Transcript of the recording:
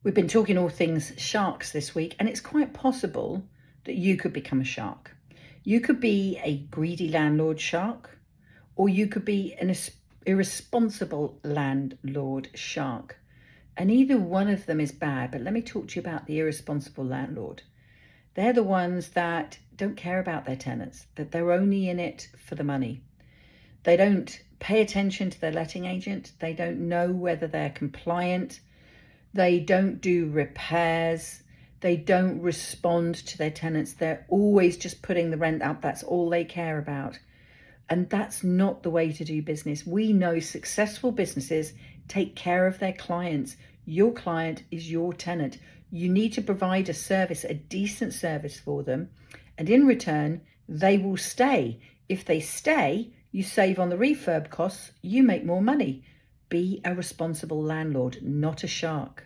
We've been talking all things sharks this week, and it's quite possible that you could become a shark. You could be a greedy landlord shark, or you could be an irresponsible landlord shark. And either one of them is bad, but let me talk to you about the irresponsible landlord. They're the ones that don't care about their tenants, that they're only in it for the money. They don't pay attention to their letting agent. They don't know whether they're compliant. They don't do repairs. They don't respond to their tenants. They're always just putting the rent up. That's all they care about. And that's not the way to do business. We know successful businesses take care of their clients. Your client is your tenant. You need to provide a service, a decent service for them. And in return, they will stay. If they stay, you save on the refurb costs, you make more money. Be a responsible landlord, not a shark.